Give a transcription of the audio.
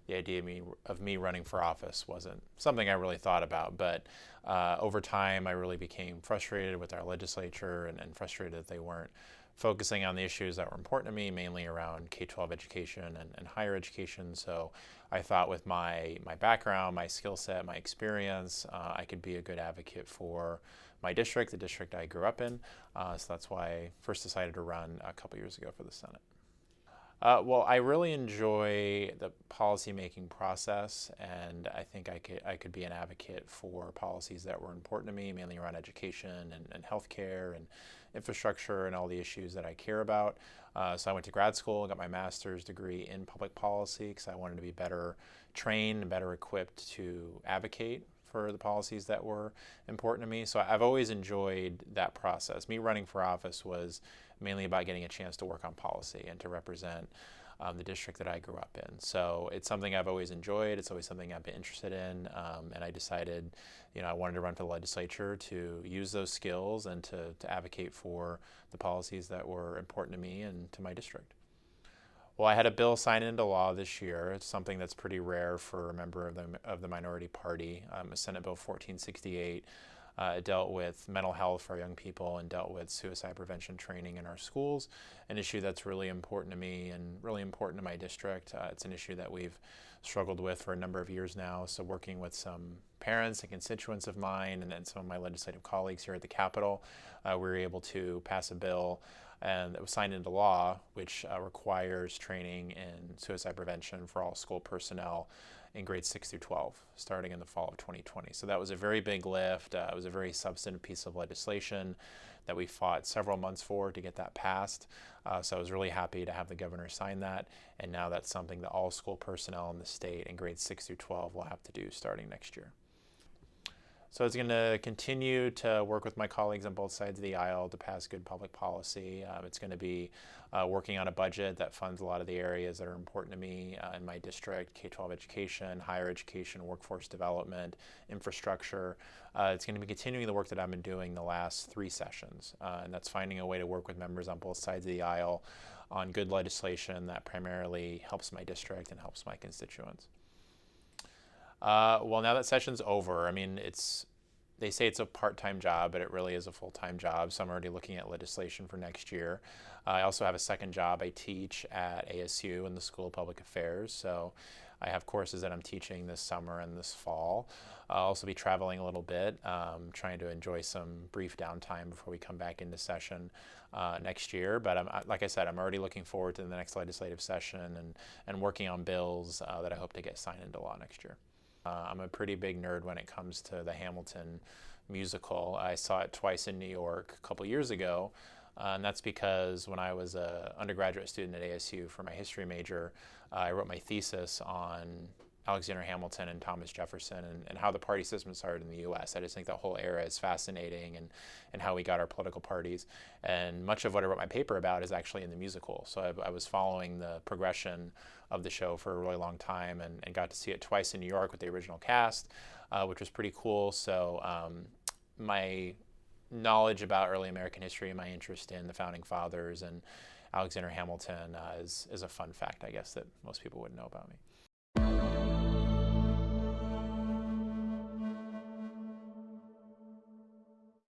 the idea of me running for office wasn't something I really thought about. But over time, I really became frustrated with our legislature and frustrated that they weren't focusing on the issues that were important to me, mainly around K-12 education and higher education. So I thought with my background, my skill set, my experience, I could be a good advocate for my district, the district I grew up in. So that's why I first decided to run a couple years ago for the Senate. Well, I really enjoy the policy-making process, and I think I could be an advocate for policies that were important to me, mainly around education and healthcare and infrastructure and all the issues that I care about. So I went to grad school and got my master's degree in public policy because I wanted to be better trained and better equipped to advocate for the policies that were important to me. So I've always enjoyed that process. Me running for office was mainly about getting a chance to work on policy and to represent the district that I grew up in. So it's something I've always enjoyed. It's always something I've been interested in. And I decided, I wanted to run for the legislature to use those skills and to advocate for the policies that were important to me and to my district. Well, I had a bill signed into law this year. It's something that's pretty rare for a member of the minority party. Senate Bill 1468 dealt with mental health for young people and dealt with suicide prevention training in our schools, an issue that's really important to me and really important to my district. It's an issue that we've struggled with for a number of years now. So working with some parents and constituents of mine and then some of my legislative colleagues here at the Capitol, we were able to pass a bill and it was signed into law, which requires training in suicide prevention for all school personnel in grades 6 through 12, starting in the fall of 2020. So that was a very big lift. It was a very substantive piece of legislation that we fought several months for to get that passed. So I was really happy to have the governor sign that, and now that's something that all school personnel in the state in grades 6 through 12 will have to do starting next year. So it's going to continue to work with my colleagues on both sides of the aisle to pass good public policy. It's going to be working on a budget that funds a lot of the areas that are important to me in my district: K-12 education, higher education, workforce development, infrastructure. It's going to be continuing the work that I've been doing the last 3 sessions, and that's finding a way to work with members on both sides of the aisle on good legislation that primarily helps my district and helps my constituents. Well, now that session's over, I mean, they say it's a part-time job, but it really is a full-time job. So I'm already looking at legislation for next year. I also have a second job. I teach at ASU in the School of Public Affairs. So I have courses that I'm teaching this summer and this fall. I'll also be traveling a little bit, trying to enjoy some brief downtime before we come back into session next year. But like I said, I'm already looking forward to the next legislative session and working on bills that I hope to get signed into law next year. I'm a pretty big nerd when it comes to the Hamilton musical. I saw it twice in New York a couple years ago, and that's because when I was an undergraduate student at ASU for my history major, I wrote my thesis on Alexander Hamilton and Thomas Jefferson and how the party system started in the U.S. I just think that whole era is fascinating and how we got our political parties. And much of what I wrote my paper about is actually in the musical. So I was following the progression of the show for a really long time and got to see it twice in New York with the original cast, which was pretty cool. So my knowledge about early American history and my interest in the Founding Fathers and Alexander Hamilton is a fun fact, I guess, that most people wouldn't know about me.